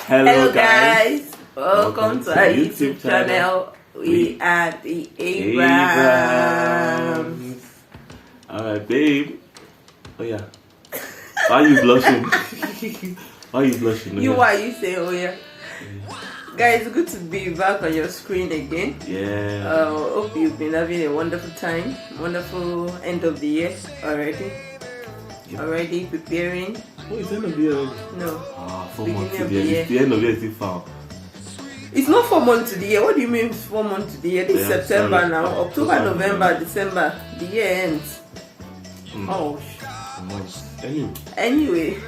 Hello guys, welcome to our YouTube channel. We are the Abrams. Alright, babe. Oh yeah. Why are you blushing? Why are you blushing? Why you say oh yeah? Guys, good to be back on your screen again. Yeah. Hope you've been having a wonderful time. Wonderful end of the year already. Yeah. Already preparing. Oh, it's end of the year already? No. 4 months to the year. It's the end of the year still far. It's not 4 months to the year. What do you mean 4 months to the year? This is September sorry. Now. October, November, December. The year ends. Oh. Anyway.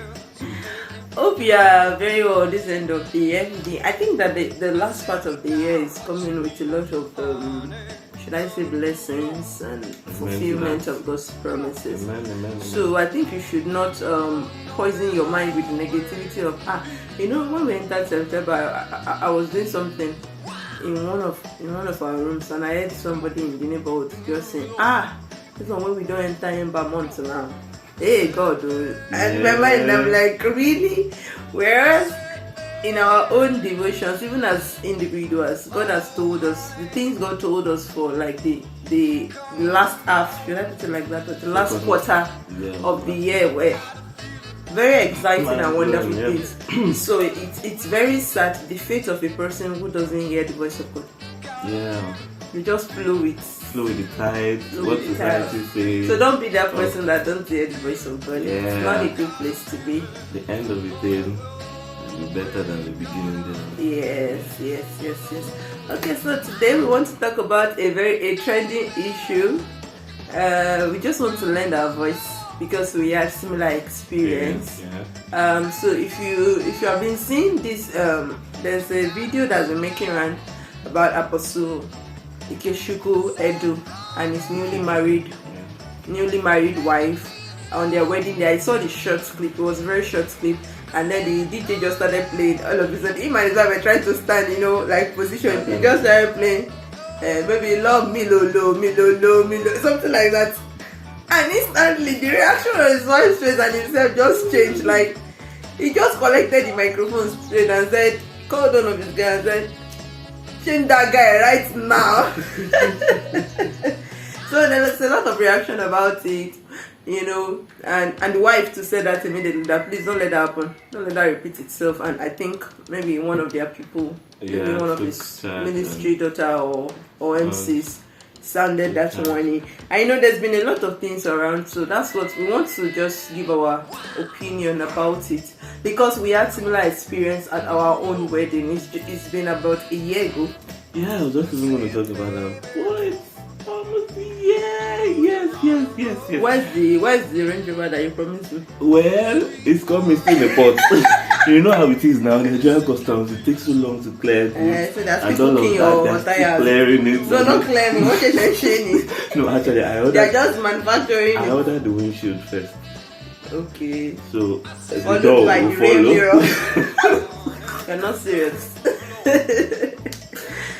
Hope you are very well this end of the year. I think that the last part of the year is coming with a lot of, should I say, blessings and fulfillment of God's promises. Amen. So I think you should not poison your mind with the negativity of, when we entered September, I was doing something in one of our rooms and I heard somebody in the neighborhood just saying, this one when we don't enter in by months now. Hey God, and my mind I'm like, really? Whereas in our own devotions, even as individuals, God has told us the things God told us for like the last half, should I put it like that, but the last quarter of the year were very exciting and wonderful things. So it's very sad the fate of a person who doesn't hear the voice of God. Yeah. You just flow with the tide, what society says. So don't be that person that don't hear the voice of God. Yeah. It's not a good place to be. The end of the day will be better than the beginning then. Yes. Okay, so today we want to talk about a trending issue. We just want to lend our voice because we had similar experience. Yeah. So if you have been seeing this, there's a video that's been making around about Apostle Edu and his newly married wife on their wedding day. I saw the short clip. It was a very short clip, and then the DJ just started playing. All of a sudden, him and his wife were trying to stand, like position. He just started playing, maybe love me low, something like that. And instantly, the reaction on his wife's face and himself just changed. Like he just collected the microphone straight and said, called one of his guys and said, change that guy right now. So there was a lot of reaction about it, and the wife to say that immediately, that please don't let that happen, don't let that repeat itself. And I think maybe one of their people, maybe one of his ministry daughter or MCs sounded that warning. I know there's been a lot of things around, so that's what we want to just give our opinion about it, because we had similar experience at our own wedding. It's been about a year ago. Yeah, I was just even going to talk about that. What? Almost a year. Yes. Where's the Range Rover that you promised me? Well, it's got me still in the pot. You know how it is now. Nigerian customs, it takes so long to clear goods. So that's and all of that, they're still clearing it. No, not clearing. What is saying? No, actually, they're just manufacturing. I ordered the windshield first. Okay. So the door will follow. You're not serious.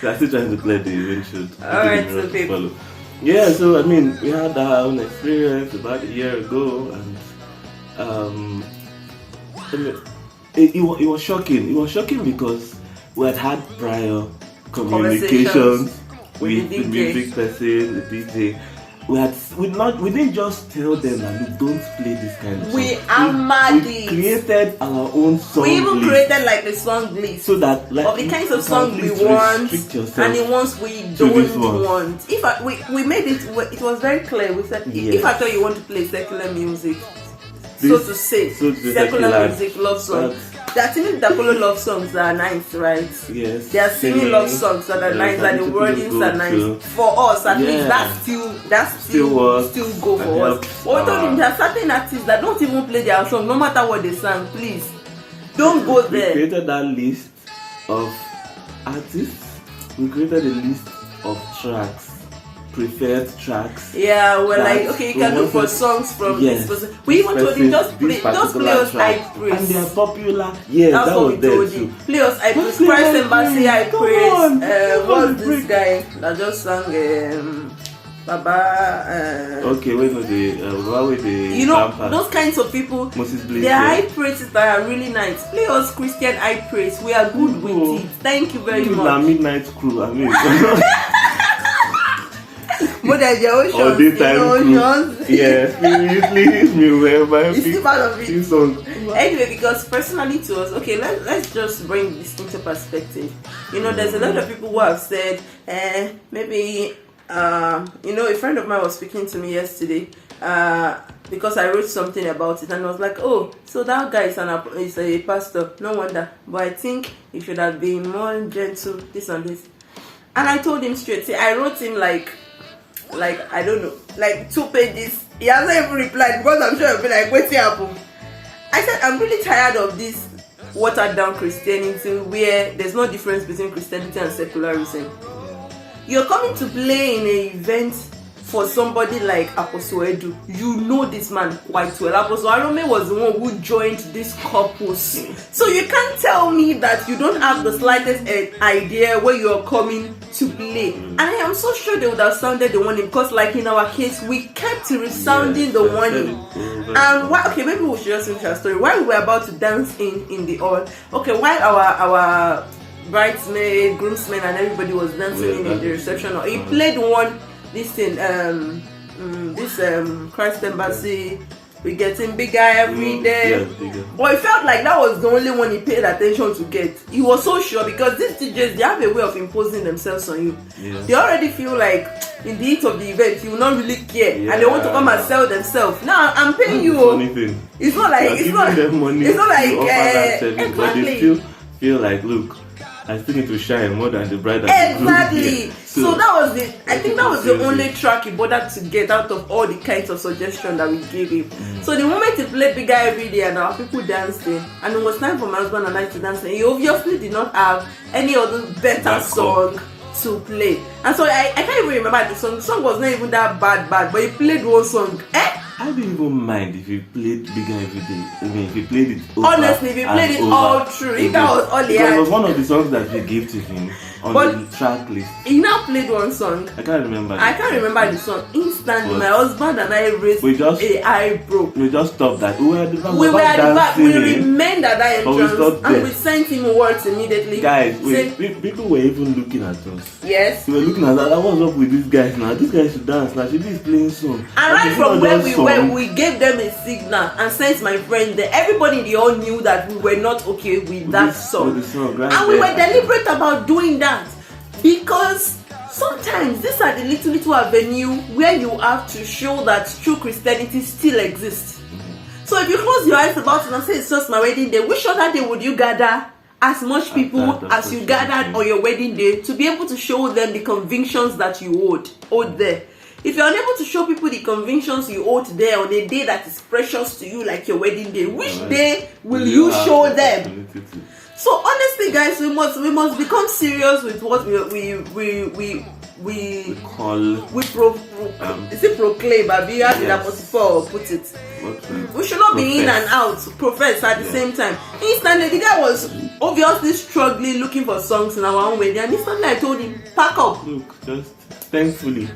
They're still trying to clear the windshield. Alright, so follow. Yeah, so I mean, we had our own experience about a year ago, and it was shocking. It was shocking because we had prior communications with the music person, the DJ. We didn't just tell them that look, don't play this kind of song. We created our own song. We even created like the song list, so that of the kinds of songs we want and the ones we don't want. We made it, it was very clear. We said if I thought you want to play secular music, secular music, love songs. There are singing Dakolo love songs that are nice, right? Yes. They are singing love songs that are nice, and the wordings are nice. For us, at least, that still go for us. But we told him there are certain artists that don't even play their song, no matter what they sang. Please, don't go there. We created that list of artists. We created a list of tracks. Preferred tracks. Yeah, we're like, okay, you can look for songs from this person. We even told him just play us I Praise. And they are popular. Yeah, that's that what was we told him. Play us I Praise. Christ Embassy I Praise. What's this guy that just sang Baba. Okay, wait no the you know, those kinds of people. Moses Blaze. The high praises that are really nice. Play us Christian high praise. We are good with it. Thank you very much. Midnight crew. I mean. More than your oceans, all daytime crew. Yes, please me wherever. It's still part of it. Song. Anyway, because personally to us, okay, let's just bring this into perspective. You know, there's a lot of people who have said, maybe, you know, a friend of mine was speaking to me yesterday, because I wrote something about it, and I was like, oh, so that guy is a pastor, no wonder, but I think he should have been more gentle, this and this. And I told him straight, see, I wrote him like I don't know, like 2 pages. He hasn't even replied because I'm sure he'll be like, what's happening? I said, I'm really tired of this watered down Christianity where there's no difference between Christianity and secularism. You're coming to play in an event for somebody like Apostle Edu. You know this man quite well. Apostle Arome was the one who joined this corpus. So you can't tell me that you don't have the slightest idea where you're coming to play. And I am so sure they would have sounded the warning, because like in our case, we kept resounding the warning. And why? Okay, maybe we should just finish our story. While we were about to dance in the hall, okay, while our bridesmaid, groomsmen, and everybody was dancing in the reception hall, he played one. This thing, Christ Embassy, we getting bigger every day. But it felt like that was the only one he paid attention to get. He was so sure, because these DJs, they have a way of imposing themselves on you. They already feel like in the heat of the event, you will not really care, and they want to come and sell themselves. Now I'm paying you. It's not like exactly. But they still feel like, look, I still need to shine more than the bride. Exactly. So that was the. I think that was the only track he bothered to get out of all the kinds of suggestions that we gave him. So the moment he played Bigger every day and our people dancing, and it was time for my husband and I to dance, he obviously did not have any other better song to play. And so I can't even remember the song. The song was not even that bad, but he played one song. I don't even mind if you played Bigger every day. I mean, if you played it over. Honestly, if you played it all through, if that was all he had. It was one of the songs that we gave to him on the track list. He now played one song. I can't remember the song. Instantly, my husband and I raised a eyebrow. We just stopped that. We were at the back. We remained at that entrance, and we sent him words immediately. Guys, people were even looking at us. Yes. They were looking at us. What's up with these guys now? These guys should dance now. Should be playing song. And right from where we were, we gave them a signal and sent my friend there. Everybody in the hall knew that we were not okay with that song. And we were deliberate about doing that, because sometimes these are the little avenue where you have to show that true Christianity still exists. So if you close your eyes about it and say it's just my wedding day, which other day would you gather as much people as you gathered on your wedding day to be able to show them the convictions that you owed there? If you're unable to show people the convictions you owed there on a day that is precious to you, like your wedding day, which day will you show them? So honestly, guys, we must become serious with what proclaim. Abi, how did Apostle Paul put it? We should not be in and out, profess at the same time. Instantly, the guy was obviously struggling, looking for songs in our own wedding, and instantly I told him, pack up. Look, just thankfully.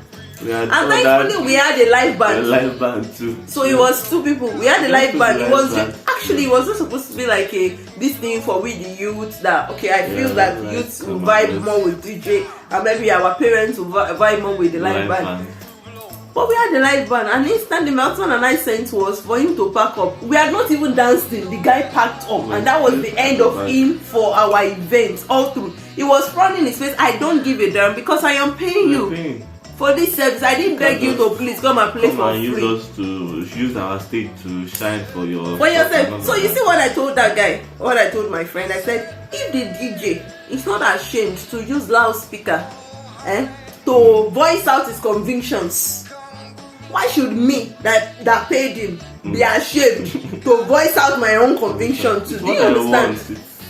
We had a live band. A live band too. So it was 2 people. We had a live band. It was not supposed to be like this thing for we the youth that I feel that youth will vibe more with DJ, and maybe our parents will vibe more with the live band. But we had a live band, and instantly my husband and I sent was for him to pack up. We had not even danced till the guy packed up, and that was the end of him for our event all through. He was frowning his face. I don't give a damn, because I am paying you. For this service, I didn't beg you to please come and play for free. Use our stage to shine for yourself. So you see what I told that guy, what I told my friend. I said, if the DJ is not ashamed to use loudspeaker to voice out his convictions, why should me that paid him be ashamed to voice out my own convictions? Do you understand?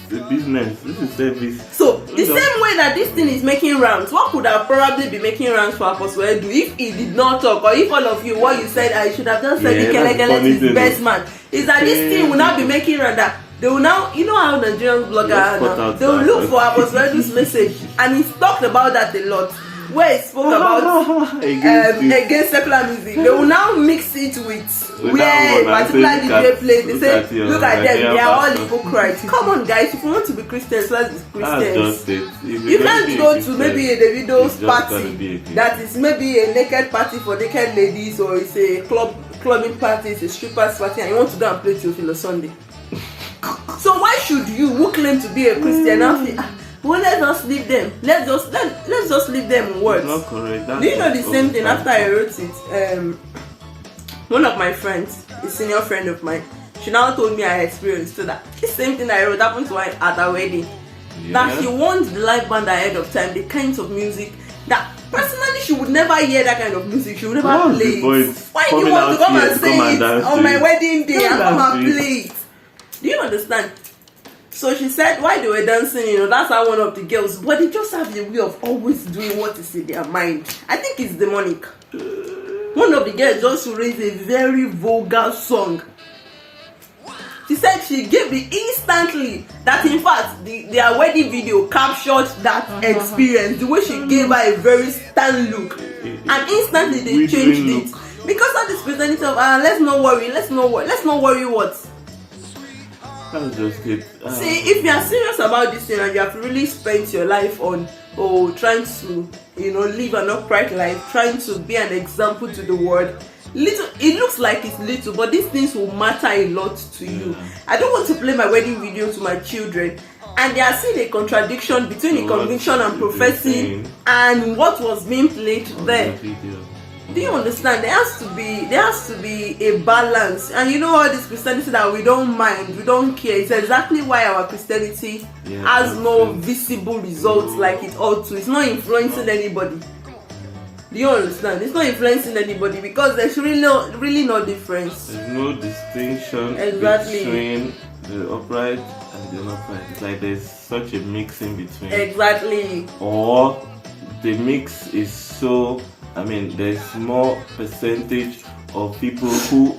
The business, this is service. So the same way that this thing is making rounds, what could have probably been making rounds for Apostle Edu if he did not talk, or if all of you, what you said, I should have just said the Kelekele is the best man, is that this thing will now be making round, that they will now, you know how Nigerian bloggers are now, they will look for Apostle Edu's message, and he's talked about that a lot. where it spoke about against secular music. They will now mix it with where particular DJ played. They say, look at them, they are all hypocrites. Come on, guys, if you want to be Christians, let's be Christians. You can't go to maybe a Davido's party that is maybe a naked party for naked ladies, or it's a clubbing party, it's a strippers party, and you want to go and play Theophilus Sunday. So why should you, who claim to be a Christian, now say, well, let's just leave them. Let's just leave them in words. Not correct. Do you know the same thing? After I wrote it, one of my friends, a senior friend of mine, she now told me I experienced so that the same thing I wrote happened to her at her wedding. Yeah. That she wants the live band ahead of time, the kinds of music that personally she would never hear that kind of music. She would never play it. Why do you want to come and say it on my wedding day and come and play it? Do you understand? So she said, while they were dancing, that's how one of the girls, but they just have the way of always doing what is in their mind. I think it's demonic. One of the girls just raised a very vulgar song. She said she gave me instantly that, in fact, their wedding video captured that experience. The way she gave her a very stern look, and instantly they changed it because of this Christianity of let's not worry what. That's just it. See, if you are serious about this thing and you have really spent your life on trying to live an upright life, trying to be an example to the world, it looks like it's little, but these things will matter a lot to you. I don't want to play my wedding video to my children and they are seeing a contradiction between the conviction and professing and what was being played there. Do you understand? There has to be a balance. And all this Christianity that we don't mind, we don't care. It's exactly why our Christianity has no visible results like it ought to. It's not influencing anybody. Do you understand? It's not influencing anybody because there's really no difference. There's no distinction between the upright and the upright. It's like there's such a mix in between. Exactly. Or the mix is so, there's more percentage of people who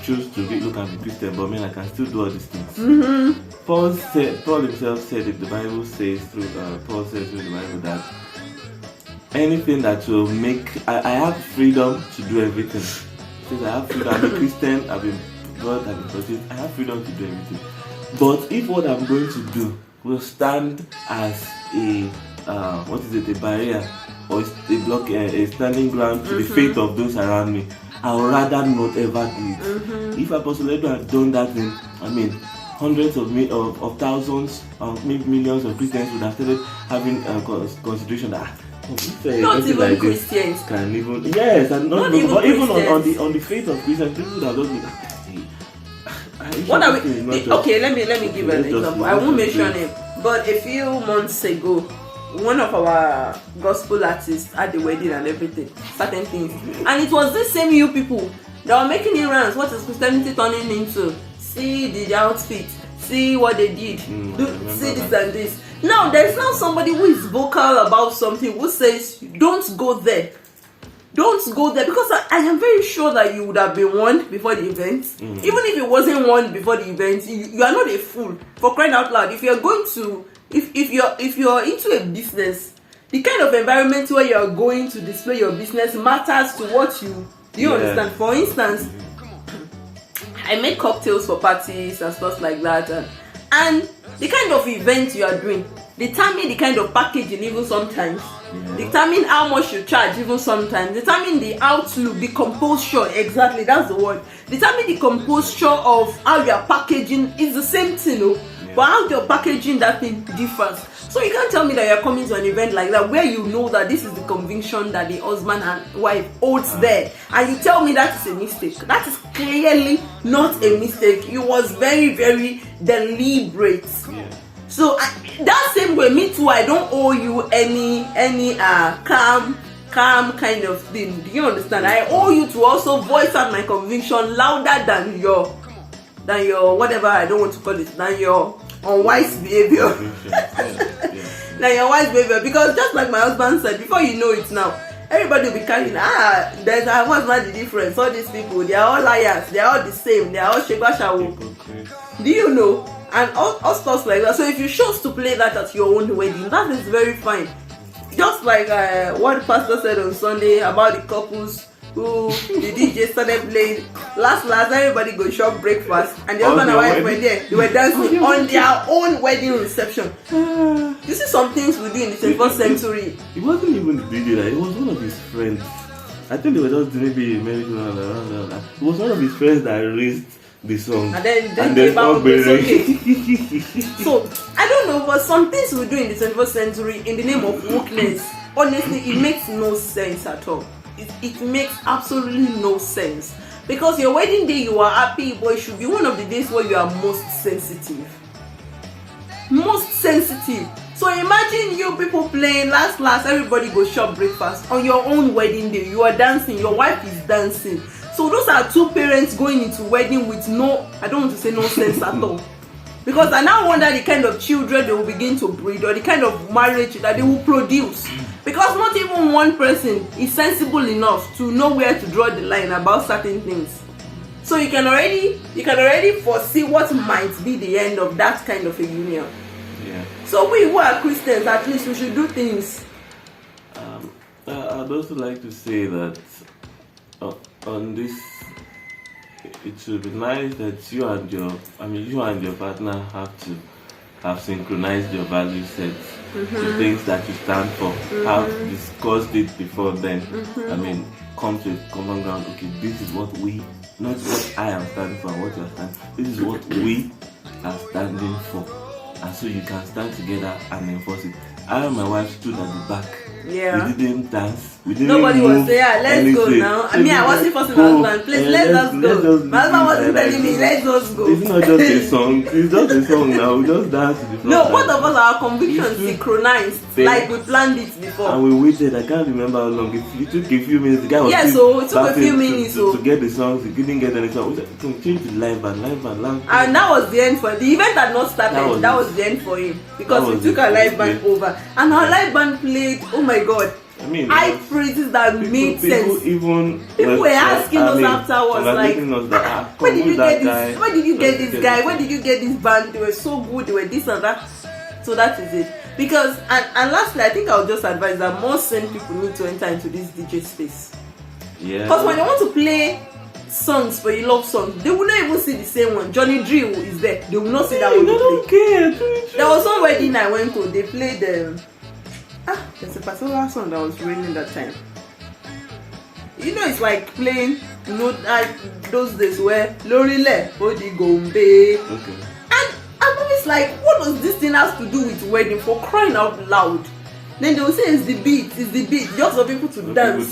choose to look and be Christian, but I can still do all these things. Mm-hmm. Paul himself said it. The Bible says Paul says through the Bible that anything that will make I have freedom to do everything. He says I have freedom. I'm a Christian. I've been God. I've been protected. I have freedom to do everything. But if what I'm going to do will stand as a barrier or a block, a standing ground to the faith of those around me, I would rather not ever do it. If Apostle Edu had done that thing, hundreds of thousands, maybe millions of Christians would have started having consideration that not even like Christians can even and not even on the faith of Christians, people would have done it. What are we? Okay, let me give an example. I won't mention it, but a few months ago, one of our gospel artists had the wedding and everything, certain things, and it was this same you people that were making it rounds. What is Christianity turning into? See the outfit, see what they did, see this and this. Now there's now somebody who is vocal about something, who says don't go there, because I am very sure that you would have been warned before the event. Even if it wasn't warned before the event, you are not a fool, for crying out loud. If you're going to if you're into a business, the kind of environment where you're going to display your business matters to what you understand. For instance, I make cocktails for parties and stuff like that, and the kind of event you are doing determine the kind of packaging even sometimes, determine how much you charge even sometimes, determine the outlook, the composure, exactly, that's the word, determine the composure of how your packaging is the same thing, but how your packaging, that thing differs. So you can't tell me that you're coming to an event like that where you know that this is the conviction that the husband and wife holds there, and you tell me that is a mistake. That is clearly not a mistake. It was very, very deliberate. So that same way, me too, I don't owe you any calm kind of thing. Do you understand? I owe you to also voice out my conviction louder than your whatever, I don't want to call it, than your unwise behavior. Than your wise behavior. Because just like my husband said, before you know it now, everybody will be carrying, what's not the difference? All these people, they are all liars, they are all the same, they are all sheba shawo. Do you know? And all stuff like that. So if you chose to play that at your own wedding, that is very fine. just like what the pastor said on Sunday about the couples who the DJ started playing. Last, everybody go shop breakfast, and the husband and wife were there. They were dancing on their own wedding reception. You see some things we do in the 21st century. It wasn't even the DJ, it was one of his friends. I think they were just maybe married around. It was one of his friends that raised the song. And then came out with okay. So, I don't know, but some things we do in the 21st century in the name of wokeness, honestly, it makes no sense at all. It makes absolutely no sense. Because your wedding day, you are happy, but it should be one of the days where you are most sensitive. Most sensitive. So imagine you people playing last, everybody go shop breakfast. On your own wedding day, you are dancing, your wife is dancing. So those are two parents going into wedding with no, I don't want to say no sense at all. Because I now wonder the kind of children they will begin to breed or the kind of marriage that they will produce. Because not even one person is sensible enough to know where to draw the line about certain things. So you can already foresee what might be the end of that kind of a union. Yeah. So we who are Christians, at least we should do things. I'd also like to say that on this, it should be nice that you and your partner have synchronized your value sets, the things that you stand for, have discussed it before then. Come to a common ground. Okay, this is what we, not what I am standing for, what you are standing for. This is what we are standing for, and so you can stand together and enforce it. I and my wife stood at the back. Yeah. We didn't dance. We didn't Nobody was there. Let's anything. Go now. I wasn't forcing my husband. Please, let us go. My husband wasn't telling me, let's just go. It's not just a song. It's just a song now. We just dance to the front. No, both of us, our convictions synchronized. Like we planned it before. And we waited. I can't remember how long. It took a few minutes. The guy was so it took a few minutes to get the songs. He couldn't get any songs. We said, change to live band. And that was the end for him. The event had not started. That was the end for him. Because we took our live band over. And our live band played, oh my God. High praises that made sense. People were asking us afterwards, like, where did you get this? Where did you get this guy? Where did you get this band? They were so good. They were this and that. So that is it. Because and lastly, I think I'll just advise that more sane people need to enter into this DJ space. Yeah. Because when they want to play songs for you love songs, they will not even see the same one. Johnny Drill is there. They will not see that one. They don't care. There was one wedding I went to. They played there's a particular song that was raining that time. You know, it's like playing, those days where Lorile Odi Gombe. Okay. And I'm always like, what does this thing have to do with wedding, for crying out loud? Then they will say it's the beat, just for people to dance.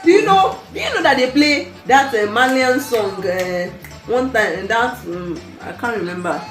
Do you know that they play that Malian song one time, and that I can't remember.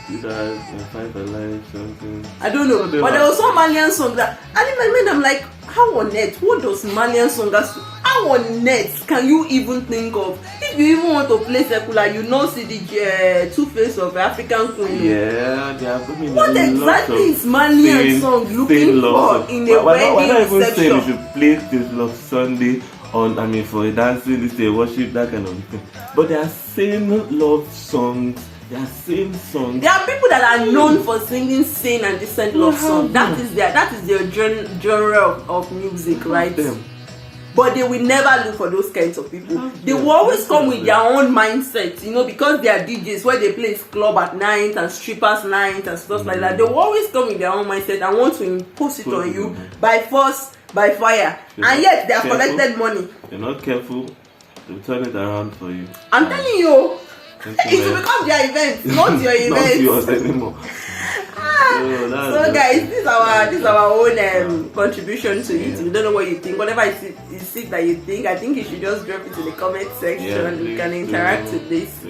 Fight Alive, something. I don't know, but there was some Malian song that, and in my mind I'm like, how on earth? What does Malian song have to? How on earth can you even think of? If you even want to play secular, you know, see the two-face of African Queen. Yeah, they have. What exactly is Malian song looking for in a wedding reception? Saying you should play this Love Sunday on, for dancing, this day worship, that kind of thing. But they are saying love songs. They are singing songs. There are people that are known for singing sane and decent love songs. That is their genre of music, right? But they will never look for those kinds of people. They will always come with their own mindset, because they are DJs where they play club at night and strippers night and stuff like that. They will always come with their own mindset and want to impose it on you by force, by fire. And yet they have collected money. You're not careful, they'll turn it around for you. I'm telling you. It will become their event, not your event. Not yours anymore. So guys, this is our own contribution to it. We don't know what you think. Whatever is it that you think, I think you should just drop it in the comment section. We can interact with this.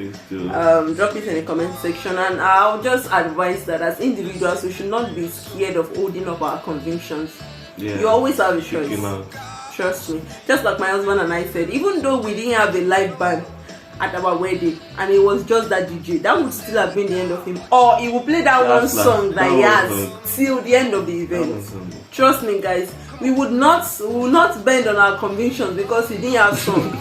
Drop it in the comment section, and I'll just advise that as individuals, we should not be scared of holding up our convictions. You always have a choice. Trust me. Just like my husband and I said, even though we didn't have a live band at our wedding and it was just that DJ, that would still have been the end of him, or he will play that one song that he has till the end of the event. Trust me guys, we will not bend on our convictions because he didn't have song.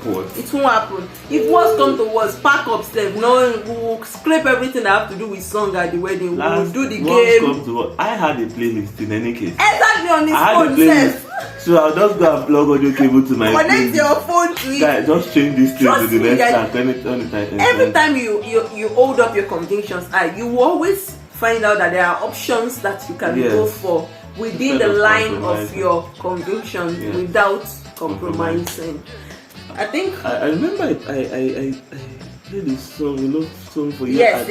support. It won't happen. If worst come to worst, pack up step. No, we'll scrape everything that have to do with song at the wedding. We'll do the game. Come to what? I had a playlist in any case. Exactly on his I had phone. a playlist. So I'll just go and plug audio cable to my connect your phone to it. Guys, just change this thing to the next track. Every time you hold up your convictions, you will always find out that there are options that you can go for within the line of your conviction without compromising. I think I remember I played this song, song for you. Yes.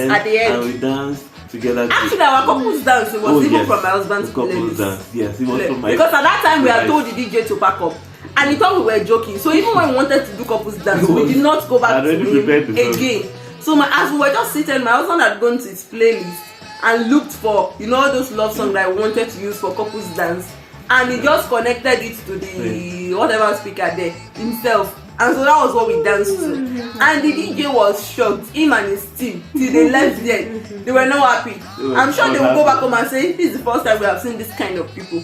At the end, and we danced together. Actually, our couples dance. It was even from my husband's couples dance. Yes, it was from my. Because at that time we had told the DJ to pack up, and he thought we were joking. So even when we wanted to do couples dance, we did not go back to him again. So as we were just sitting, my husband had gone to his playlist and looked for all those love songs that I wanted to use for couples dance, and he just connected it to the whatever speaker there himself, and so that was what we danced to. And the DJ was shocked, him and his team, till they left there. They were not happy. I'm sure they will go back home and say, this is the first time we have seen this kind of people.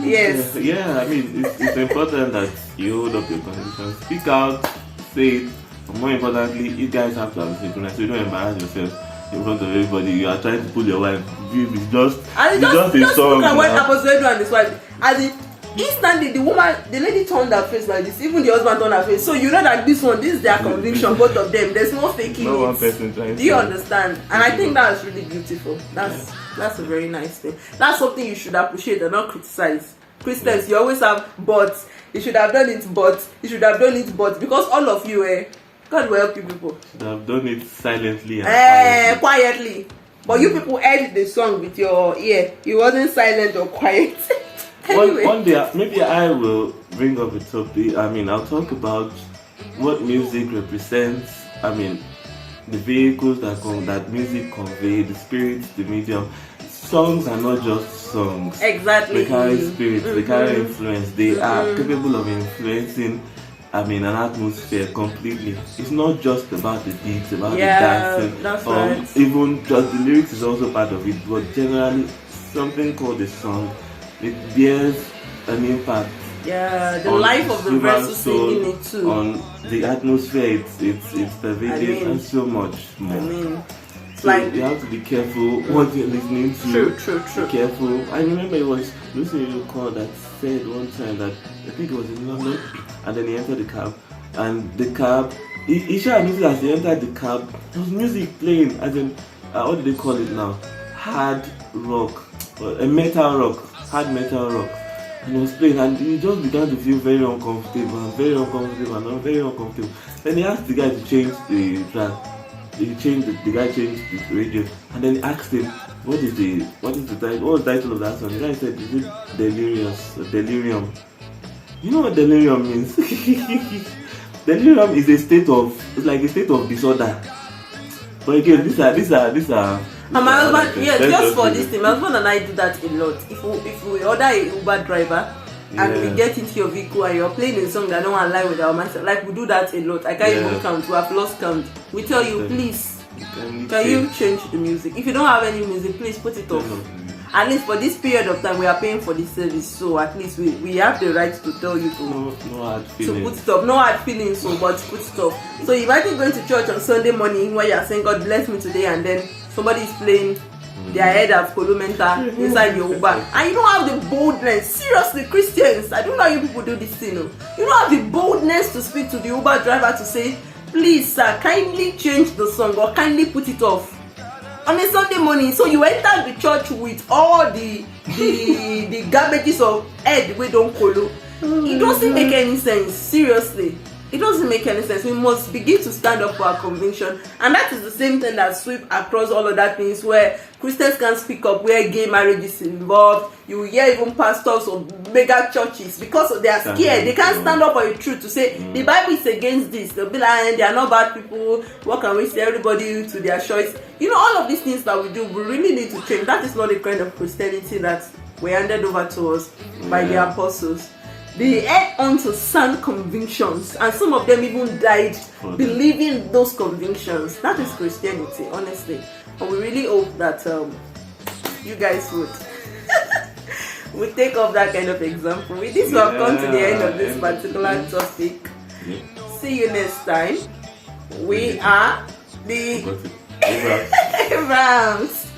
Yes. Yeah, I mean, it's important that you hold up your convictions, speak out, say it. But more importantly, you guys have to have a synchronous, so you don't embarrass yourself in front of everybody. You are trying to pull your wife. It's just a song. And when Apostle Edu and his wife, as in instantly the lady turned her face like this. Even the husband turned her face. So you know that this is their conviction, both of them. There's no faking no it. One person trying. Do you understand? And I think that's really beautiful. That's a very nice thing. That's something you should appreciate and not criticize. Christians, you always have but. You should have done it, but. You should have done it, but. Because all of you, God will help you people. Should have done it silently and quietly. But you people heard the song with your ear. It wasn't silent or quiet. Anyway. One day, maybe I will bring up a topic. I mean, I'll talk about what music represents. I mean, the vehicles that music convey, the spirit, the medium. Songs are not just songs. Exactly. They carry spirit, they carry influence. They are capable of influencing, an atmosphere completely. It's not just about the beats, about the dancing. That's right. Even just the lyrics is also part of it. But generally, something called a song, it bears an impact. Yeah, the life of the person singing it too. On the atmosphere, it's pervaded and so much more. So you have to be careful what you're listening to. True. Be careful. I remember it was Lucy Call that said one time that I think it was in London, and then he entered the cab, and the cab, he shared music as he entered the cab. There was music playing, as in what do they call it now? Hard rock, metal rock, and he was playing, and he just began to feel very uncomfortable. Then he asked the guy to change the track. The guy changed the radio, and then he asked him, what was the title of that song? The guy said, is it Delirium? You know what delirium means? Delirium is it's like a state of disorder. But again, these are and my husband, just for this thing, my husband and I do that a lot. If we order a Uber driver and we get into your vehicle and you're playing a song that don't align with our mindset, like we do that a lot. I can't even count. We have lost count. We tell you, please, can you change the music? If you don't have any music, please put it off. At least for this period of time, we are paying for this service, so at least we have the right to tell you to put it off. No hard feelings, but put it off. So imagine going to church on Sunday morning where you are saying, God bless me today, and then somebody is playing their head of Kolumenta inside your Uber, and you don't have the boldness. Seriously, Christians, I don't know how you people do this thing. You don't have the boldness to speak to the Uber driver to say, please sir, kindly change the song or kindly put it off on a Sunday morning. So you enter the church with all the garbages of head we don't follow. It doesn't make any sense. Seriously, it doesn't make any sense. We must begin to stand up for our conviction, and that is the same thing that sweep across all of that things where Christians can speak up, where gay marriage is involved. You hear even pastors of mega churches, because they are scared, they can't stand up for the truth to say the Bible is against this. They'll be like, they are not bad people. What can we say? Everybody to their choice. All of these things that we do, we really need to change. That is not the kind of Christianity that were handed over to us by the apostles. They held on to sound convictions, and some of them even died believing those convictions. That is Christianity, honestly. And we really hope that you guys would take up that kind of example. With this, we have come to the end of this particular topic. See you next time. We are the Abrams.